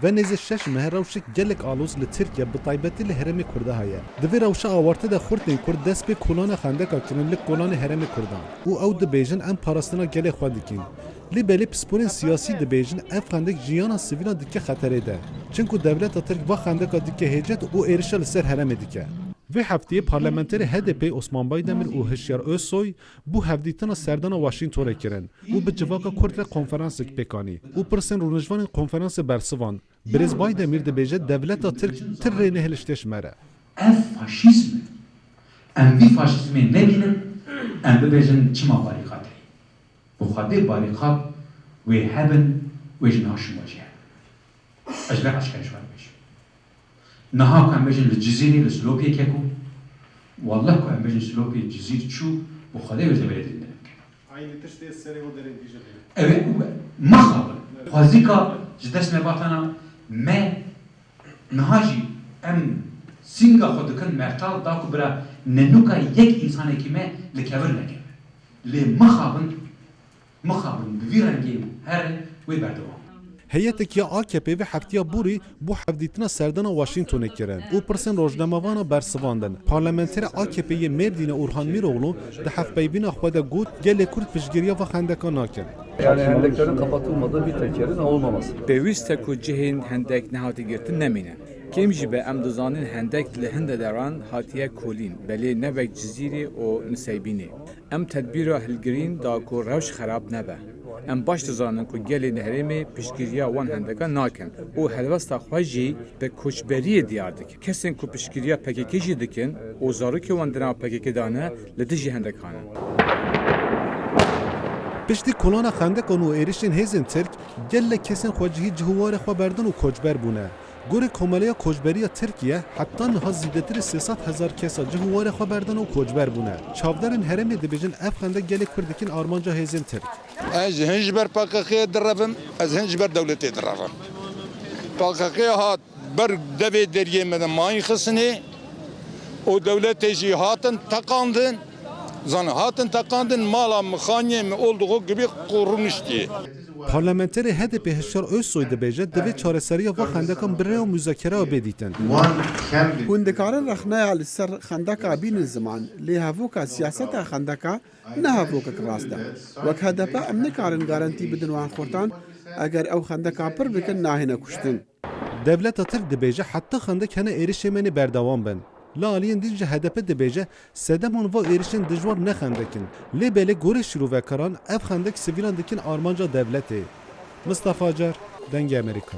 و نزد شش مه روشک گلک آلوز ل ترکیه به تایبەتی ل هرم کرده هایه. دوی روش آورده ده خورتن کرد دست به کلان خندق کردن ل کلان هرم کردان. او دبیجن ام پاراستنا گل خود دکین. لی بلی پسپورین سیاسی دبیجن اف خندق جیانا سیویلا دیگه خطره ده. چونکو دولت ترک و خندق دیگه هجت او ایرشل سر هرم دیگه. و هفته پارلمانتری HDP عثمان بایدمیر و هشیار اوسوی بو هفدیتنا سردان واشنگتن کردن و به جواکا کرد کنفرانس پیکانی و پرسن رونجوان کنفرانس برسوان بریز بایدمیر دبیجه دولت ترک تر رینه هلشتش مره. اف فاشیسم ام وی فاشیسم نبینن ام ببیجن چما باریقاتی بخاطر باریقات و هبن و جناشم واجه اجلا اشکال شوار بیش نها كان بيجن للجزيرة لسلوبيا كيكو والله كان بيجن سلوبيا الجزيرة شو بخليه وزي بلد aynı tıştı eseri o derece değil. evet ما خابر خازيكا جدش نباتنا ما نهاجي ام سينغا خودكن مرتال داكو برا ننوكا يك انسان كيما لكبر لك لي ما خابن بفيرنجي هر ويبردو هیئت یا AKP و هفتیا بوری بو هفدیتنا سردان واشنگتن کردن او پرسن روزنامه‌وان برسواندن پارلمانتر AKP مردین اورهان میروغلو ده هفت بیبین خود گوت گل کرد پشگیریا و خندکان ناکن Yani hendeklerin kapatılmadığı bir tekerin olmaması. Pêwîst ku cihên hendek nehatî girtin nemîne. Kêm jî be em dizanin hendek li hin de deran hatiye kolîn, belê nevek cizîrê û niseybînê. Em tedbîra hilgirîn da ku rewş xerab nebe. Em baş dizanin ku gelê Herêmê piştgiriya wan hendekan nakin û helwesta xwe jî bi koçberiyê diyar dikin. Kesên ku piştgiriya PKK jî dikin û zarokê wan di nav PKK de ne li dijî hendekan in. پشتی کلان خندقان و ایرشین هیزن ترک گله کسین خواجهی جهوار خوا بردن و کجبر بونه. گوره کمالیا کجبریا ترکیه حتی نها زیدتر 300,000 کسا جهوار خوا بردن و کجبر بونه. چاودارن هرمی دبیجن اف خندق گله کردکین آرمانجا هیزن ترک. از هنجبر پاکخی درافم از هنجبر دولتی درافم. پاکخی هات بر دوی دریه من ماین خسنی و دولتی جی هاتن تقاندن. زن هاتن تقاندن مالا مخانیه می olduğu gibi korunuştu. پارلمانتر HDP هشیار اوسوی دبیجه دوی چارەسەریya و خندقان بره و مذاکره بدیتن. هندکارن رخنه لسر خندقا بین زمان لی هفوکا سیاست خندقا نه هفوکا کراسته. وک HDP ام نکارن گارانتی بدن وان خورتان اگر او خندقا پر بکن ناهنه کشتن. دولت ترک دبیجه حتی خندق هنه ایرشمنی بردوام بن. لالیان دیجه HDP دبیجه سدمان و ایرشن دجوار نخندکن. لی بله گوره شروع وکران اف خندق سویلان دکن آرمانجا دولته. مصطفی جار دنگ امریکا.